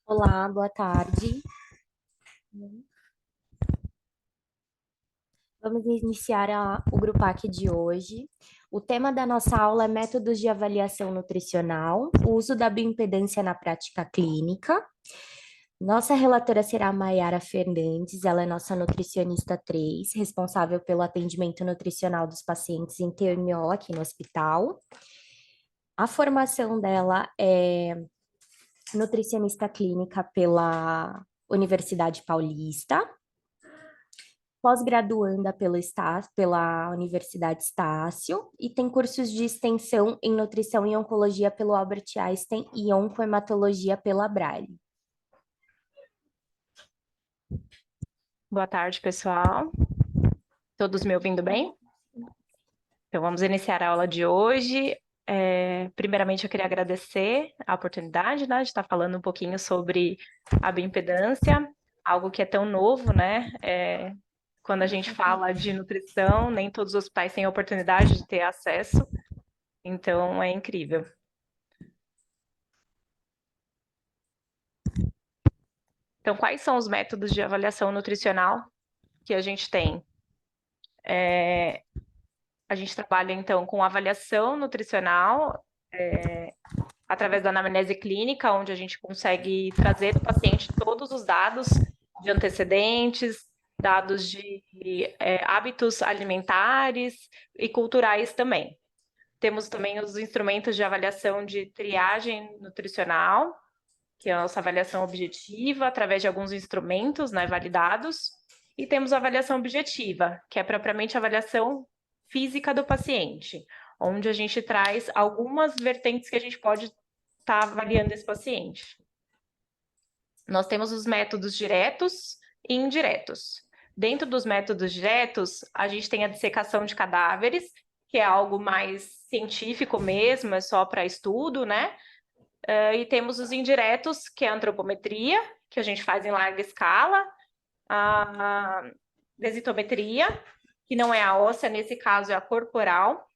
Olá, boa tarde. Vamos iniciar o Grupac de hoje. O tema da nossa aula é métodos de avaliação nutricional, o uso da bioimpedância na prática clínica. Nossa relatora será a Maiara Fernandes, ela é nossa nutricionista 3, responsável pelo atendimento nutricional dos pacientes em TMO aqui no hospital. A formação dela é nutricionista clínica pela Universidade Paulista, pós-graduanda pela Universidade Estácio e tem cursos de extensão em nutrição e oncologia pelo Albert Einstein e oncohematologia pela Braille. Boa tarde, pessoal. Todos me ouvindo bem? Então, vamos iniciar a aula de hoje. Primeiramente, eu queria agradecer a oportunidade, né, de estar falando um pouquinho sobre a bioimpedância, algo que é tão novo, né? Quando a gente fala de nutrição, nem todos os hospitais têm a oportunidade de ter acesso, então é incrível. Então, quais são os métodos de avaliação nutricional que a gente tem? A gente trabalha, então, com avaliação nutricional, através da anamnese clínica, onde a gente consegue trazer do paciente todos os dados de antecedentes, dados de hábitos alimentares e culturais também. Temos também os instrumentos de avaliação de triagem nutricional, que é a nossa avaliação objetiva, através de alguns instrumentos, né, validados. E temos a avaliação objetiva, que é propriamente a avaliação física do paciente, onde a gente traz algumas vertentes que a gente pode estar avaliando esse paciente. Nós temos os métodos diretos e indiretos. Dentro dos métodos diretos, a gente tem a dissecação de cadáveres, que é algo mais científico mesmo, é só para estudo, né? E temos os indiretos, que é a antropometria, que a gente faz em larga escala, a densitometria, que não é a óssea, nesse caso é a corporal.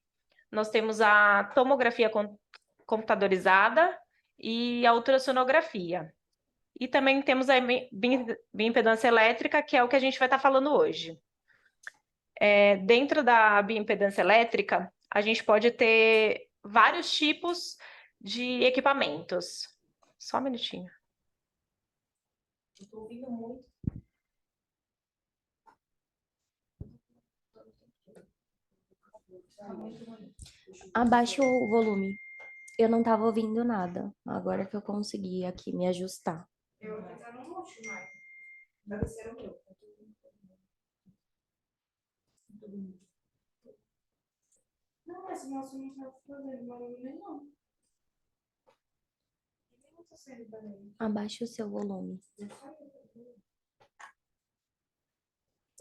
Nós temos a tomografia computadorizada e a ultrassonografia. E também temos a bioimpedância elétrica, que é o que a gente vai estar falando hoje. Dentro da bioimpedância elétrica, a gente pode ter vários tipos de equipamentos. Só um minutinho. Estou ouvindo muito. Abaixa o volume. Eu não estava ouvindo nada, agora que eu consegui aqui me ajustar. Eu vou entrar no monte, Maia. Deve ser o meu. Não, mas o nosso não está fazendo barulho nenhum. Não está saindo barulho. Abaixa o seu volume.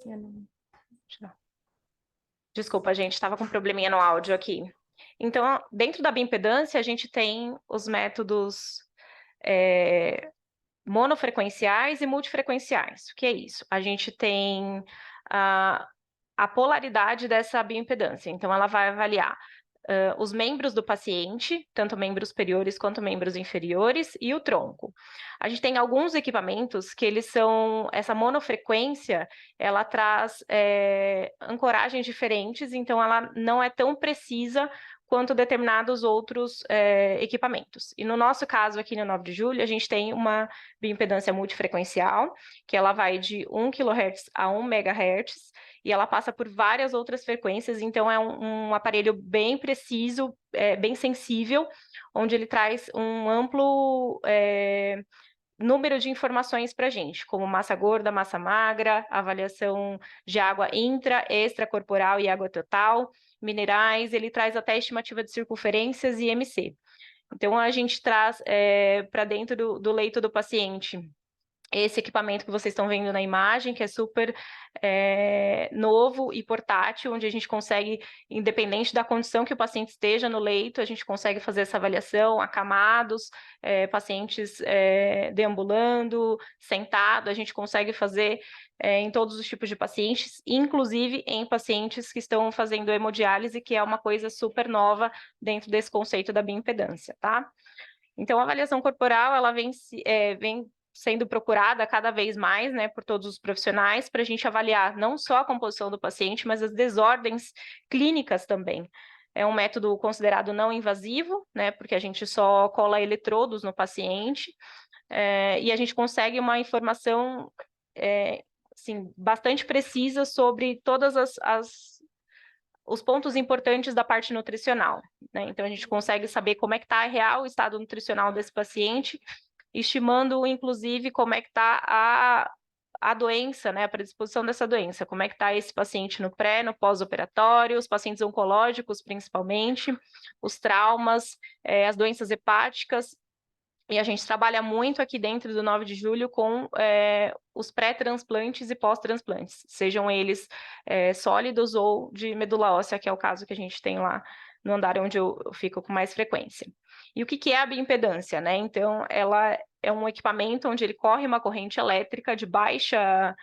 Eu não... Desculpa, gente, estava com um probleminha no áudio aqui. Então, dentro da bioimpedância, a gente tem os métodos monofrequenciais e multifrequenciais. O que é isso? A gente tem a polaridade dessa bioimpedância. Então, ela vai avaliar os membros do paciente, tanto membros superiores quanto membros inferiores, e o tronco. A gente tem alguns equipamentos que eles são, essa monofrequência, ela traz ancoragens diferentes, então ela não é tão precisa quanto determinados outros equipamentos. E no nosso caso aqui no 9 de julho, a gente tem uma bioimpedância multifrequencial, que ela vai de 1 kHz a 1 MHz, e ela passa por várias outras frequências, então é um aparelho bem preciso, bem sensível, onde ele traz um amplo número de informações para a gente, como massa gorda, massa magra, avaliação de água intra, extracorporal e água total, minerais, ele traz até estimativa de circunferências e IMC. Então, a gente traz para dentro do leito do paciente esse equipamento que vocês estão vendo na imagem, que é super novo e portátil, onde a gente consegue, independente da condição que o paciente esteja no leito, a gente consegue fazer essa avaliação, acamados, pacientes deambulando, sentado, a gente consegue fazer em todos os tipos de pacientes, inclusive em pacientes que estão fazendo hemodiálise, que é uma coisa super nova dentro desse conceito da bioimpedância, tá? Então, a avaliação corporal, ela vem sendo procurada cada vez mais, né, por todos os profissionais, para a gente avaliar não só a composição do paciente, mas as desordens clínicas também. É um método considerado não invasivo, né, porque a gente só cola eletrodos no paciente, e a gente consegue uma informação assim, bastante precisa sobre todas os pontos importantes da parte nutricional, né? Então, a gente consegue saber como é que está real o estado nutricional desse paciente, estimando, inclusive, como é que está a doença, né? A predisposição dessa doença, como é que está esse paciente no pré, no pós-operatório, os pacientes oncológicos, principalmente, os traumas, as doenças hepáticas. E a gente trabalha muito aqui dentro do 9 de julho com os pré-transplantes e pós-transplantes, sejam eles sólidos ou de medula óssea, que é o caso que a gente tem lá no andar onde eu fico com mais frequência. E o que é a bioimpedância, né? Então, ela é um equipamento onde ele corre uma corrente elétrica de baixa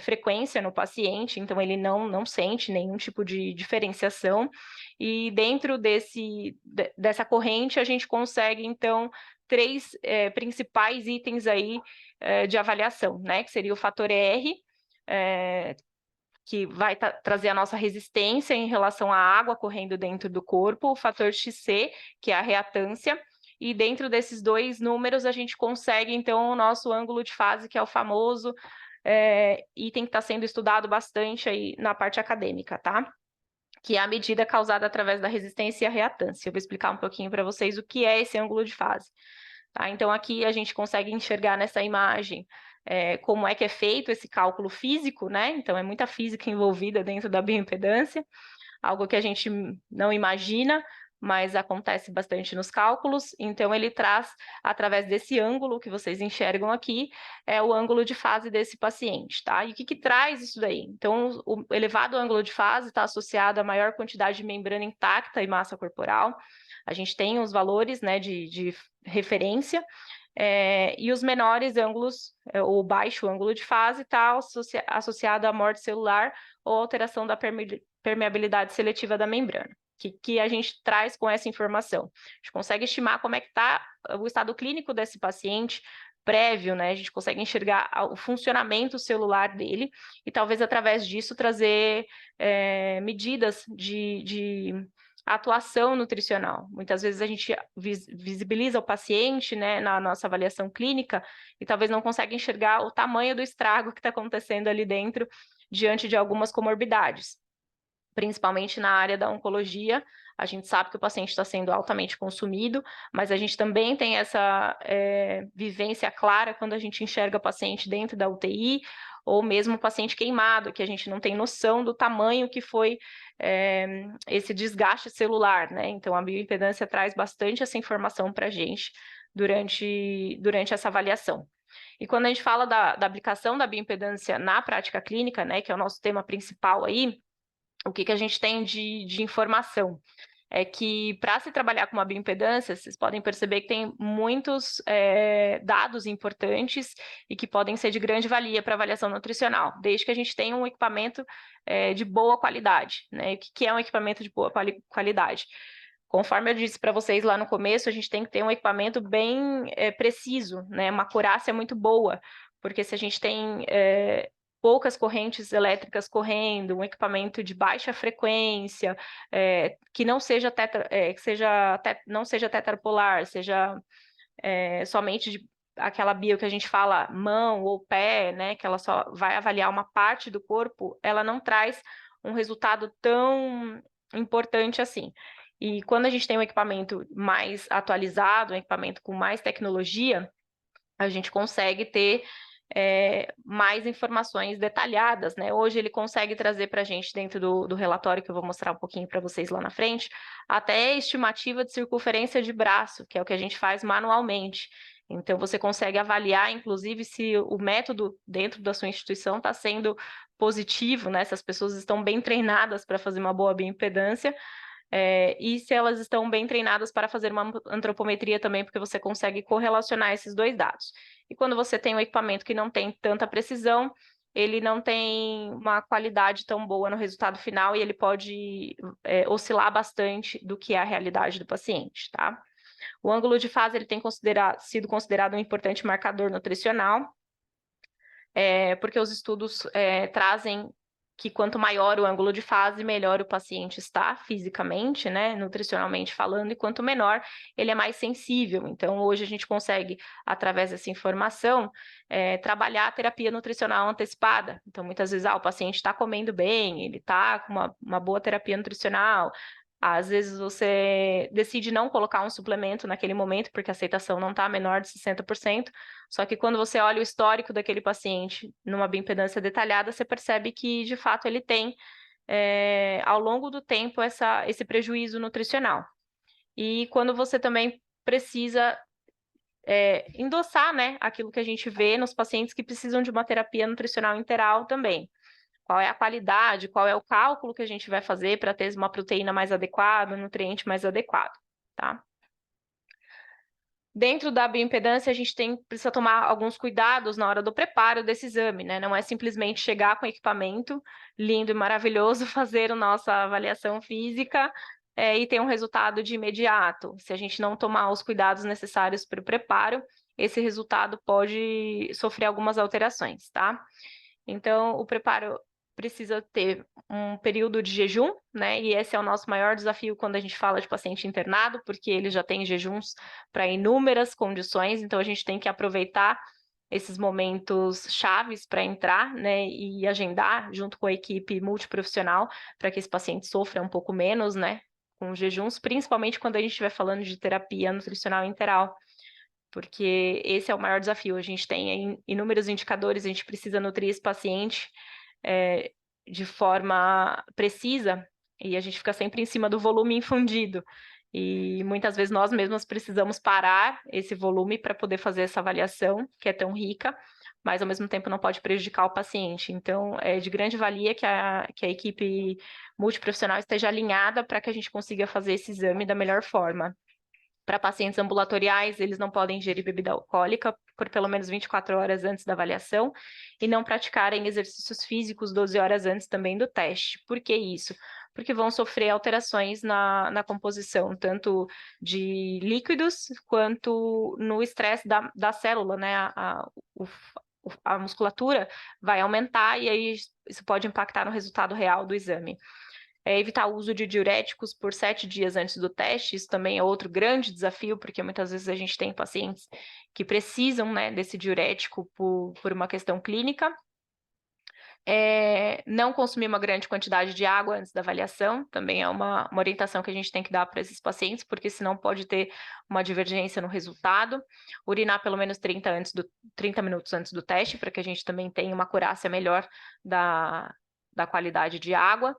frequência no paciente, então ele não sente nenhum tipo de diferenciação, e dentro dessa corrente a gente consegue, então, três principais itens aí de avaliação, né? Que seria o fator R, que vai trazer a nossa resistência em relação à água correndo dentro do corpo, o fator XC, que é a reatância, e dentro desses dois números a gente consegue, então, o nosso ângulo de fase, que é o famoso item que está sendo estudado bastante aí na parte acadêmica, tá? Que é a medida causada através da resistência e a reatância. Eu vou explicar um pouquinho para vocês o que é esse ângulo de fase. Tá? Então, aqui a gente consegue enxergar nessa imagem como é que é feito esse cálculo físico, né? Então, é muita física envolvida dentro da bioimpedância, algo que a gente não imagina, mas acontece bastante nos cálculos. Então, ele traz, através desse ângulo que vocês enxergam aqui, o ângulo de fase desse paciente, tá? E o que traz isso daí? Então, o elevado ângulo de fase está associado a maior quantidade de membrana intacta e massa corporal. A gente tem os valores, né, de referência, e os menores ângulos, ou baixo ângulo de fase, está associado à morte celular ou alteração da permeabilidade seletiva da membrana. Que a gente traz com essa informação? A gente consegue estimar como é que está o estado clínico desse paciente prévio, né? A gente consegue enxergar o funcionamento celular dele e talvez através disso trazer medidas de atuação nutricional. Muitas vezes a gente visibiliza o paciente, né, na nossa avaliação clínica e talvez não consegue enxergar o tamanho do estrago que está acontecendo ali dentro diante de algumas comorbidades. Principalmente na área da oncologia, a gente sabe que o paciente está sendo altamente consumido, mas a gente também tem essa vivência clara quando a gente enxerga o paciente dentro da UTI, ou mesmo o paciente queimado, que a gente não tem noção do tamanho que foi esse desgaste celular, né? Então, a bioimpedância traz bastante essa informação para a gente durante essa avaliação. E quando a gente fala da aplicação da bioimpedância na prática clínica, né, que é o nosso tema principal aí, o que a gente tem de informação? É que para se trabalhar com uma bioimpedância, vocês podem perceber que tem muitos dados importantes e que podem ser de grande valia para avaliação nutricional, desde que a gente tenha um equipamento de boa qualidade, né? O que é um equipamento de boa qualidade? Conforme eu disse para vocês lá no começo, a gente tem que ter um equipamento bem preciso, né? Uma acurácia muito boa, porque se a gente tem poucas correntes elétricas correndo, um equipamento de baixa frequência, que não seja não seja tetrapolar, seja somente aquela bio que a gente fala mão ou pé, né, que ela só vai avaliar uma parte do corpo, ela não traz um resultado tão importante assim. E quando a gente tem um equipamento mais atualizado, um equipamento com mais tecnologia, a gente consegue ter mais informações detalhadas, né? Hoje ele consegue trazer para a gente, dentro do relatório, que eu vou mostrar um pouquinho para vocês lá na frente, até estimativa de circunferência de braço, que é o que a gente faz manualmente. Então, você consegue avaliar, inclusive, se o método dentro da sua instituição está sendo positivo, né? Se as pessoas estão bem treinadas para fazer uma boa bioimpedância, e se elas estão bem treinadas para fazer uma antropometria também, porque você consegue correlacionar esses dois dados. E quando você tem um equipamento que não tem tanta precisão, ele não tem uma qualidade tão boa no resultado final e ele pode oscilar bastante do que é a realidade do paciente, tá? O ângulo de fase ele tem sido considerado um importante marcador nutricional, porque os estudos trazem que quanto maior o ângulo de fase, melhor o paciente está fisicamente, né, nutricionalmente falando, e quanto menor, ele é mais sensível. Então, hoje a gente consegue, através dessa informação, trabalhar a terapia nutricional antecipada. Então, muitas vezes, o paciente está comendo bem, ele está com uma boa terapia nutricional. Às vezes você decide não colocar um suplemento naquele momento, porque a aceitação não está menor de 60%, só que quando você olha o histórico daquele paciente numa bioimpedância detalhada, você percebe que, de fato, ele tem, ao longo do tempo, esse prejuízo nutricional. E quando você também precisa endossar, né, aquilo que a gente vê nos pacientes que precisam de uma terapia nutricional interal também. Qual é a qualidade, qual é o cálculo que a gente vai fazer para ter uma proteína mais adequada, um nutriente mais adequado, tá? Dentro da bioimpedância, a gente precisa tomar alguns cuidados na hora do preparo desse exame, né? Não é simplesmente chegar com equipamento lindo e maravilhoso, fazer a nossa avaliação física e ter um resultado de imediato. Se a gente não tomar os cuidados necessários para o preparo, esse resultado pode sofrer algumas alterações, tá? Então, o preparo precisa ter um período de jejum, né? E esse é o nosso maior desafio quando a gente fala de paciente internado, porque ele já tem jejuns para inúmeras condições, então a gente tem que aproveitar esses momentos chaves para entrar, né, e agendar junto com a equipe multiprofissional para que esse paciente sofra um pouco menos, né, com jejuns, principalmente quando a gente estiver falando de terapia nutricional interal, porque esse é o maior desafio. A gente tem inúmeros indicadores, a gente precisa nutrir esse paciente de forma precisa, e a gente fica sempre em cima do volume infundido. E muitas vezes nós mesmos precisamos parar esse volume para poder fazer essa avaliação, que é tão rica, mas ao mesmo tempo não pode prejudicar o paciente. Então, é de grande valia que a equipe multiprofissional esteja alinhada para que a gente consiga fazer esse exame da melhor forma. Para pacientes ambulatoriais, eles não podem ingerir bebida alcoólica por pelo menos 24 horas antes da avaliação e não praticarem exercícios físicos 12 horas antes também do teste. Por que isso? Porque vão sofrer alterações na composição, tanto de líquidos quanto no estresse da célula, né? A musculatura vai aumentar e aí isso pode impactar no resultado real do exame. Evitar o uso de diuréticos por 7 dias antes do teste, isso também é outro grande desafio, porque muitas vezes a gente tem pacientes que precisam, né, desse diurético por uma questão clínica. Não consumir uma grande quantidade de água antes da avaliação, também é uma orientação que a gente tem que dar para esses pacientes, porque senão pode ter uma divergência no resultado. Urinar pelo menos 30 minutos antes do teste, para que a gente também tenha uma acurácia melhor da qualidade de água.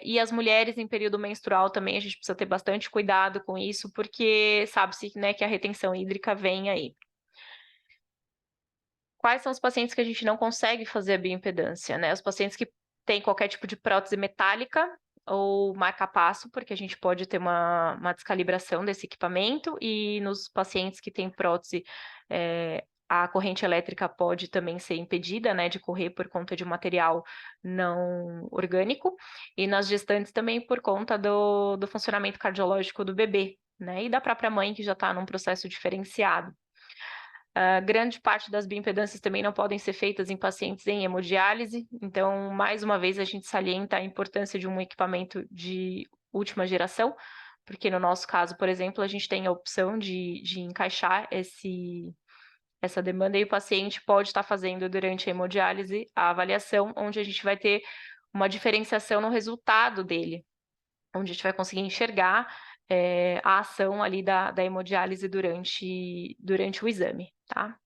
E as mulheres em período menstrual também, a gente precisa ter bastante cuidado com isso, porque sabe-se, né, que a retenção hídrica vem aí. Quais são os pacientes que a gente não consegue fazer a bioimpedância, né? Os pacientes que têm qualquer tipo de prótese metálica ou marca-passo, porque a gente pode ter uma descalibração desse equipamento, e nos pacientes que têm prótese, a corrente elétrica pode também ser impedida, né, de correr por conta de um material não orgânico, e nas gestantes também por conta do funcionamento cardiológico do bebê, né, e da própria mãe que já está num processo diferenciado. Grande parte das bioimpedâncias também não podem ser feitas em pacientes em hemodiálise, então, mais uma vez, a gente salienta a importância de um equipamento de última geração, porque no nosso caso, por exemplo, a gente tem a opção de encaixar essa demanda, e o paciente pode estar fazendo durante a hemodiálise a avaliação, onde a gente vai ter uma diferenciação no resultado dele, onde a gente vai conseguir enxergar a ação ali da hemodiálise durante o exame, tá?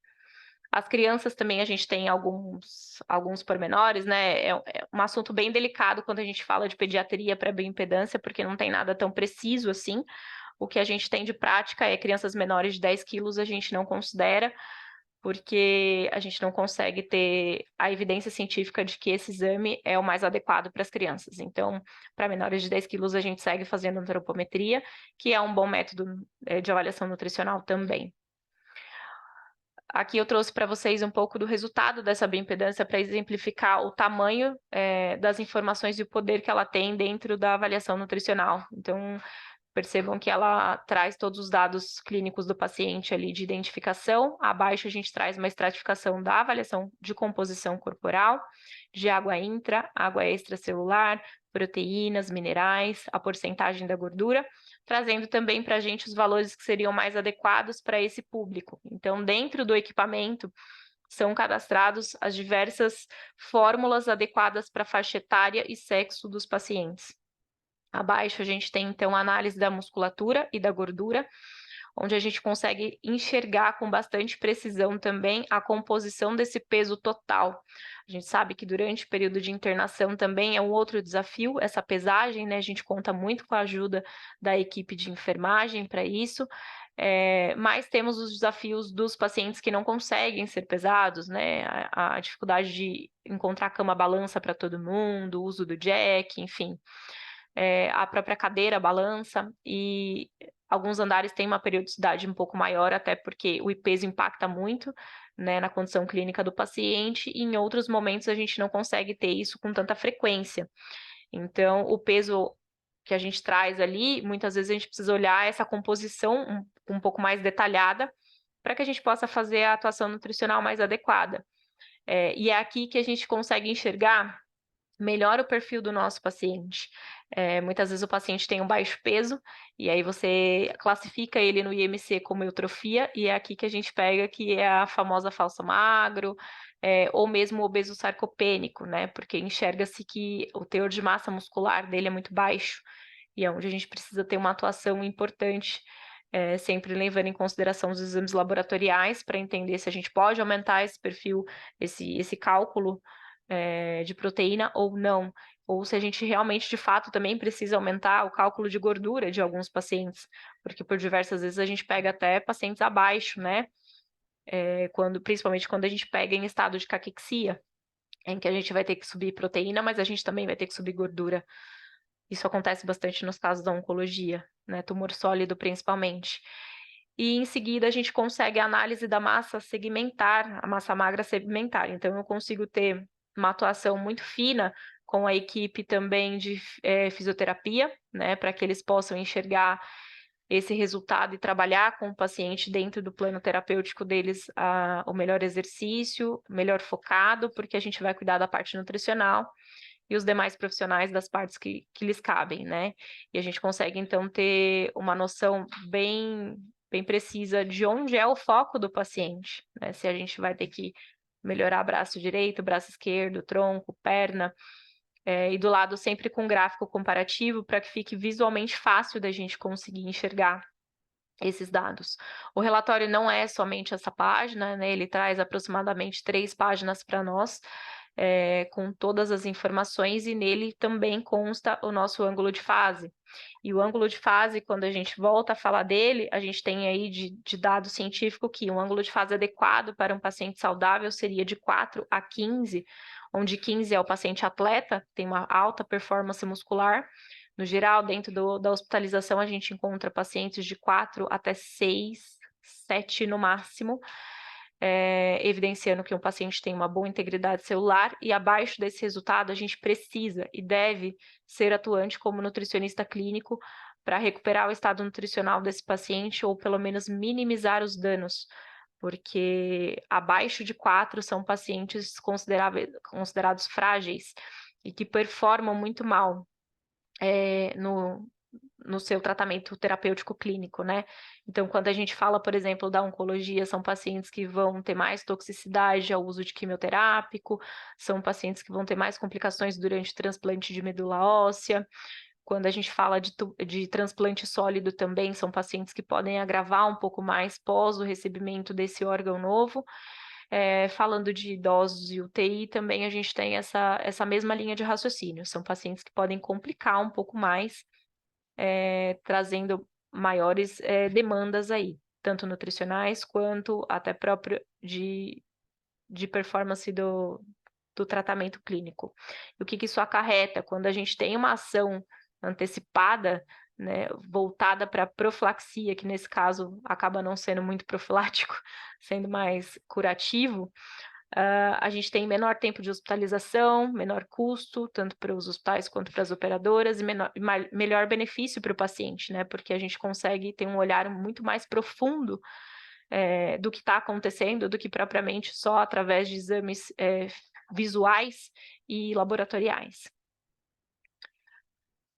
As crianças também a gente tem alguns pormenores, né? É um assunto bem delicado quando a gente fala de pediatria para bioimpedância, porque não tem nada tão preciso assim. O que a gente tem de prática é crianças menores de 10 quilos a gente não considera, porque a gente não consegue ter a evidência científica de que esse exame é o mais adequado para as crianças. Então, para menores de 10 quilos, a gente segue fazendo antropometria, que é um bom método de avaliação nutricional também. Aqui eu trouxe para vocês um pouco do resultado dessa bioimpedância para exemplificar o tamanho das informações e o poder que ela tem dentro da avaliação nutricional. Então, Percebam que ela traz todos os dados clínicos do paciente ali de identificação. Abaixo a gente traz uma estratificação da avaliação de composição corporal, de água intra, água extracelular, proteínas, minerais, a porcentagem da gordura, trazendo também para a gente os valores que seriam mais adequados para esse público. Então, dentro do equipamento, são cadastrados as diversas fórmulas adequadas para a faixa etária e sexo dos pacientes. Abaixo a gente tem, então, a análise da musculatura e da gordura, onde a gente consegue enxergar com bastante precisão também a composição desse peso total. A gente sabe que durante o período de internação também é um outro desafio, essa pesagem, né? A gente conta muito com a ajuda da equipe de enfermagem para isso, mas temos os desafios dos pacientes que não conseguem ser pesados, né? A dificuldade de encontrar cama-balança para todo mundo, o uso do jack, enfim. A própria cadeira balança e alguns andares têm uma periodicidade um pouco maior, até porque o peso impacta muito, né, na condição clínica do paciente, e em outros momentos a gente não consegue ter isso com tanta frequência. Então, o peso que a gente traz ali, muitas vezes a gente precisa olhar essa composição um pouco mais detalhada para que a gente possa fazer a atuação nutricional mais adequada. E é aqui que a gente consegue enxergar melhor o perfil do nosso paciente. Muitas vezes o paciente tem um baixo peso, e aí você classifica ele no IMC como eutrofia, e é aqui que a gente pega que é a famosa falso magro, ou mesmo obeso sarcopênico, né? Porque enxerga-se que o teor de massa muscular dele é muito baixo, e é onde a gente precisa ter uma atuação importante, sempre levando em consideração os exames laboratoriais para entender se a gente pode aumentar esse perfil, esse cálculo de proteína ou não, ou se a gente realmente, de fato, também precisa aumentar o cálculo de gordura de alguns pacientes, porque por diversas vezes a gente pega até pacientes abaixo, né? Principalmente quando a gente pega em estado de caquexia, em que a gente vai ter que subir proteína, mas a gente também vai ter que subir gordura. Isso acontece bastante nos casos da oncologia, né? Tumor sólido principalmente. E em seguida a gente consegue a análise da massa segmentar, a massa magra segmentar. Então eu consigo ter uma atuação muito fina com a equipe também de fisioterapia, né, para que eles possam enxergar esse resultado e trabalhar com o paciente dentro do plano terapêutico deles o melhor exercício, melhor focado, porque a gente vai cuidar da parte nutricional e os demais profissionais das partes que lhes cabem, né? E a gente consegue, então, ter uma noção bem precisa de onde é o foco do paciente, né? Se a gente vai ter que melhorar braço direito, braço esquerdo, tronco, perna, e do lado sempre com gráfico comparativo para que fique visualmente fácil da gente conseguir enxergar esses dados. O relatório não é somente essa página, né? Ele traz aproximadamente 3 páginas para nós, com todas as informações, e nele também consta o nosso ângulo de fase. E o ângulo de fase, quando a gente volta a falar dele, a gente tem aí de dado científico que um ângulo de fase adequado para um paciente saudável seria de 4 a 15, onde 15 é o paciente atleta, tem uma alta performance muscular. No geral, dentro da hospitalização, a gente encontra pacientes de 4 até 6, 7 no máximo, evidenciando que o paciente tem uma boa integridade celular, e abaixo desse resultado a gente precisa e deve ser atuante como nutricionista clínico para recuperar o estado nutricional desse paciente ou pelo menos minimizar os danos, porque abaixo de 4 são pacientes considerados frágeis e que performam muito mal no seu tratamento terapêutico clínico, né? Então, quando a gente fala, por exemplo, da oncologia, são pacientes que vão ter mais toxicidade ao uso de quimioterápico, são pacientes que vão ter mais complicações durante o transplante de medula óssea. Quando a gente fala de transplante sólido também, são pacientes que podem agravar um pouco mais pós o recebimento desse órgão novo. Falando de idosos e UTI, também a gente tem essa mesma linha de raciocínio. São pacientes que podem complicar um pouco mais, trazendo maiores demandas aí, tanto nutricionais quanto até próprio de performance do tratamento clínico. E o que isso acarreta? Quando a gente tem uma ação antecipada, né, voltada para profilaxia, que nesse caso acaba não sendo muito profilático, sendo mais curativo, a gente tem menor tempo de hospitalização, menor custo, tanto para os hospitais quanto para as operadoras, e melhor benefício para o paciente, né? Porque a gente consegue ter um olhar muito mais profundo do que está acontecendo, do que propriamente só através de exames visuais e laboratoriais.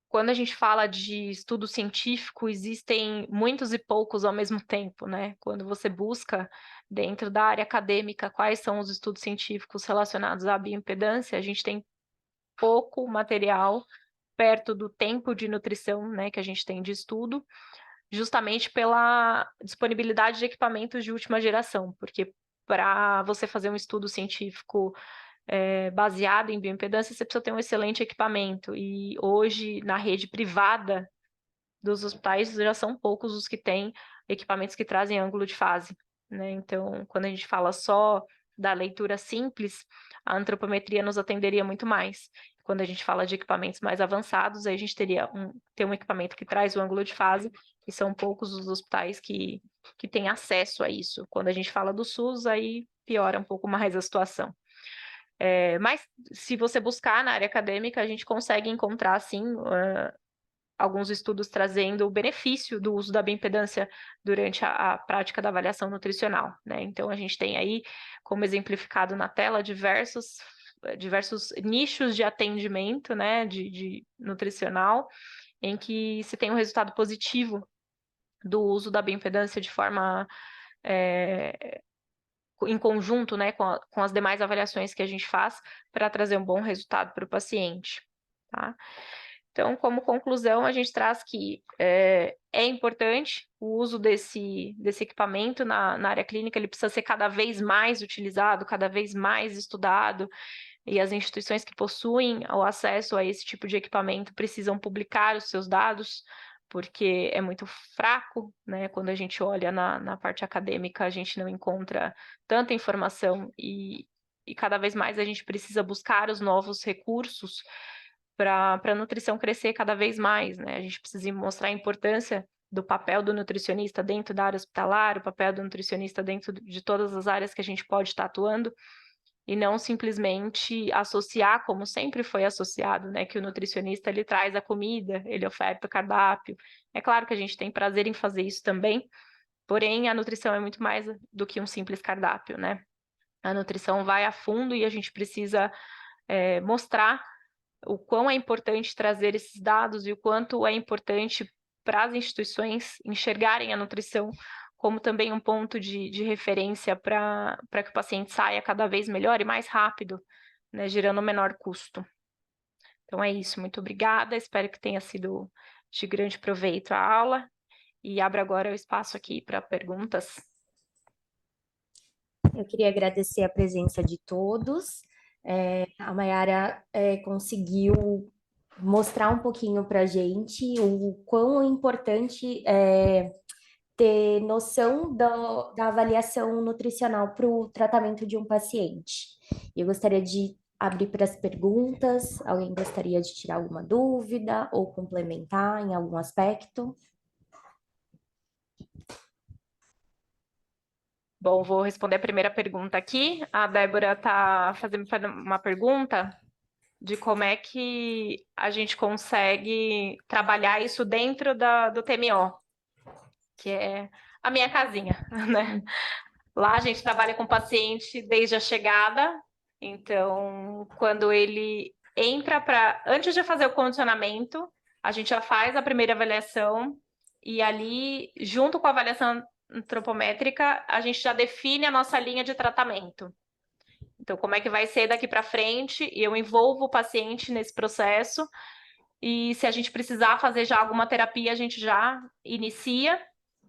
Quando a gente fala de estudo científico, existem muitos e poucos ao mesmo tempo, né? Quando você busca dentro da área acadêmica quais são os estudos científicos relacionados à bioimpedância, a gente tem pouco material perto do tempo de nutrição, né, que a gente tem de estudo, justamente pela disponibilidade de equipamentos de última geração, porque para você fazer um estudo científico baseado em bioimpedância, você precisa ter um excelente equipamento. E hoje, na rede privada dos hospitais, já são poucos os que têm equipamentos que trazem ângulo de fase, né? Então, quando a gente fala só da leitura simples, a antropometria nos atenderia muito mais. Quando a gente fala de equipamentos mais avançados, aí a gente teria ter um equipamento que traz o ângulo de fase, e são poucos os hospitais que têm acesso a isso. Quando a gente fala do SUS, aí piora um pouco mais a situação. Mas se você buscar na área acadêmica, a gente consegue encontrar, sim, alguns estudos trazendo o benefício do uso da bioimpedância durante a prática da avaliação nutricional, né? Então, a gente tem aí, como exemplificado na tela, diversos nichos de atendimento, né, de nutricional, em que se tem um resultado positivo do uso da bioimpedância de forma em conjunto, né, com as demais avaliações que a gente faz para trazer um bom resultado para o paciente, tá? Então, como conclusão, a gente traz que é importante o uso desse equipamento na área clínica, ele precisa ser cada vez mais utilizado, cada vez mais estudado, e as instituições que possuem o acesso a esse tipo de equipamento precisam publicar os seus dados, porque é muito fraco, né? Quando a gente olha na parte acadêmica, a gente não encontra tanta informação e cada vez mais a gente precisa buscar os novos recursos para a nutrição crescer cada vez mais, né? A gente precisa mostrar a importância do papel do nutricionista dentro da área hospitalar, o papel do nutricionista dentro de todas as áreas que a gente pode estar atuando, e não simplesmente associar, como sempre foi associado, né, que o nutricionista ele traz a comida, ele oferta o cardápio. É claro que a gente tem prazer em fazer isso também, porém a nutrição é muito mais do que um simples cardápio, né? A nutrição vai a fundo e a gente precisa mostrar o quão é importante trazer esses dados e o quanto é importante para as instituições enxergarem a nutrição como também um ponto de referência para que o paciente saia cada vez melhor e mais rápido, né, gerando um menor custo. Então é isso, muito obrigada, espero que tenha sido de grande proveito a aula, e abro agora o espaço aqui para perguntas. Eu queria agradecer a presença de todos. A Mayara conseguiu mostrar um pouquinho para a gente o quão importante é ter noção da avaliação nutricional para o tratamento de um paciente. Eu gostaria de abrir para as perguntas. Alguém gostaria de tirar alguma dúvida ou complementar em algum aspecto? Bom, vou responder a primeira pergunta aqui. A Débora está fazendo uma pergunta de como é que a gente consegue trabalhar isso dentro do TMO, que é a minha casinha, né? Lá a gente trabalha com o paciente desde a chegada, então quando ele entra antes de fazer o condicionamento, a gente já faz a primeira avaliação e ali, junto com a avaliação antropométrica, a gente já define a nossa linha de tratamento. Então, como é que vai ser daqui para frente? E eu envolvo o paciente nesse processo. E se a gente precisar fazer já alguma terapia, a gente já inicia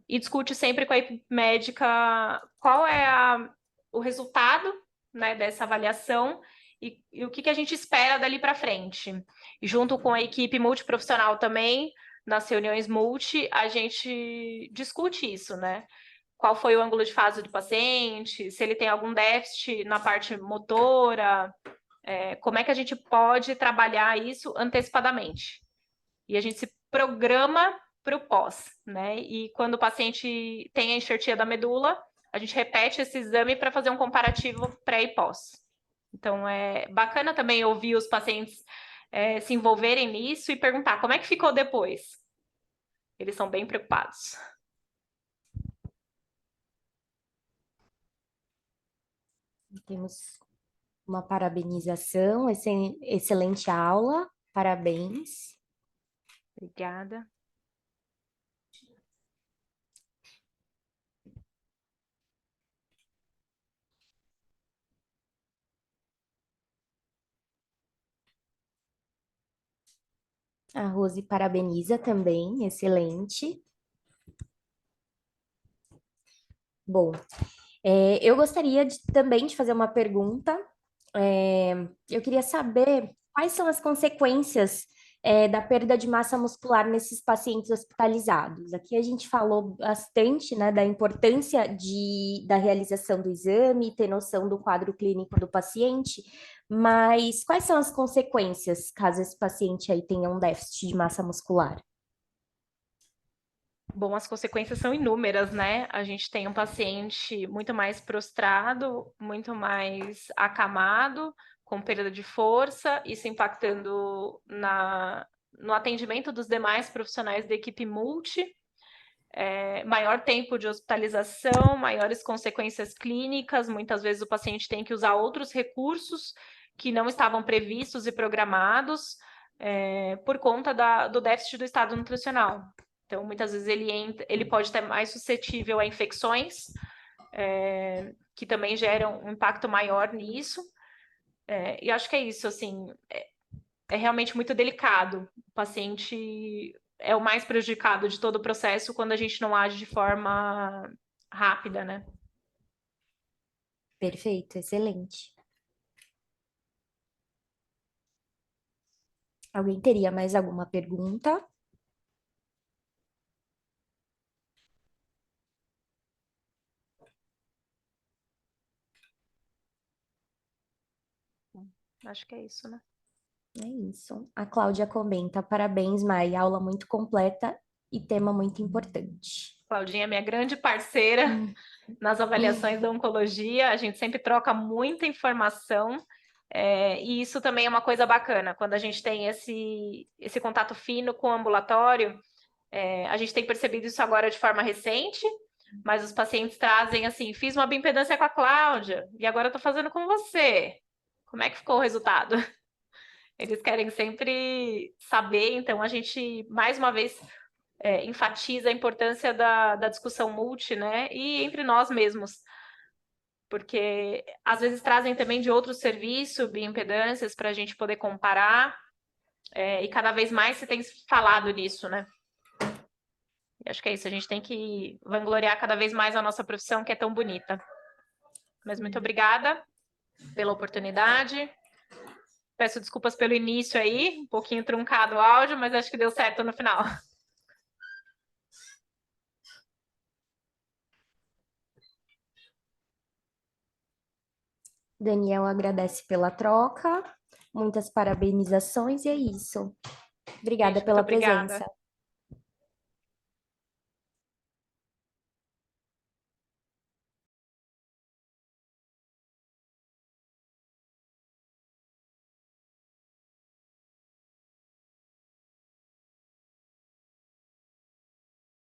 e discute sempre com a equipe médica qual é o resultado, né, dessa avaliação e o que a gente espera dali para frente. E junto com a equipe multiprofissional também, nas reuniões multi, a gente discute isso, né? Qual foi o ângulo de fase do paciente, se ele tem algum déficit na parte motora, como é que a gente pode trabalhar isso antecipadamente. E a gente se programa para o pós, né? E quando o paciente tem a enxertia da medula, a gente repete esse exame para fazer um comparativo pré e pós. Então, é bacana também ouvir os pacientes se envolverem nisso e perguntar como é que ficou depois. Eles são bem preocupados. Temos uma parabenização, excelente aula, parabéns. Obrigada. A Rose parabeniza também, excelente. Bom, eu gostaria também de fazer uma pergunta. Eu queria saber quais são as consequências, da perda de massa muscular nesses pacientes hospitalizados. Aqui a gente falou bastante, né, da importância da realização do exame, ter noção do quadro clínico do paciente, mas quais são as consequências caso esse paciente aí tenha um déficit de massa muscular? Bom, as consequências são inúmeras, né? A gente tem um paciente muito mais prostrado, muito mais acamado, com perda de força, isso impactando no atendimento dos demais profissionais da equipe multi, maior tempo de hospitalização, maiores consequências clínicas, muitas vezes o paciente tem que usar outros recursos que não estavam previstos e programados, por conta do déficit do estado nutricional. Então, muitas vezes ele pode estar mais suscetível a infecções, que também geram um impacto maior nisso. E acho que é isso, assim, é realmente muito delicado. O paciente é o mais prejudicado de todo o processo quando a gente não age de forma rápida, né? Perfeito, excelente. Alguém teria mais alguma pergunta? Acho que é isso, né? É isso. A Cláudia comenta: parabéns, Mai, aula muito completa e tema muito importante. Claudinha é minha grande parceira nas avaliações da oncologia, a gente sempre troca muita informação, e isso também é uma coisa bacana, quando a gente tem esse contato fino com o ambulatório, a gente tem percebido isso agora de forma recente, mas os pacientes trazem assim, fiz uma bioimpedância com a Cláudia, e agora eu tô fazendo com você. Como é que ficou o resultado? Eles querem sempre saber, então a gente, mais uma vez, enfatiza a importância da discussão multi, né? E entre nós mesmos, porque às vezes trazem também de outros serviços, bioimpedâncias, para a gente poder comparar, e cada vez mais se tem falado nisso, né? E acho que é isso, a gente tem que vangloriar cada vez mais a nossa profissão, que é tão bonita. Mas muito obrigada pela oportunidade. Peço desculpas pelo início aí, um pouquinho truncado o áudio, mas acho que deu certo no final. Daniel agradece pela troca, muitas parabenizações e é isso. Obrigada Gente, muito pela obrigada. presença.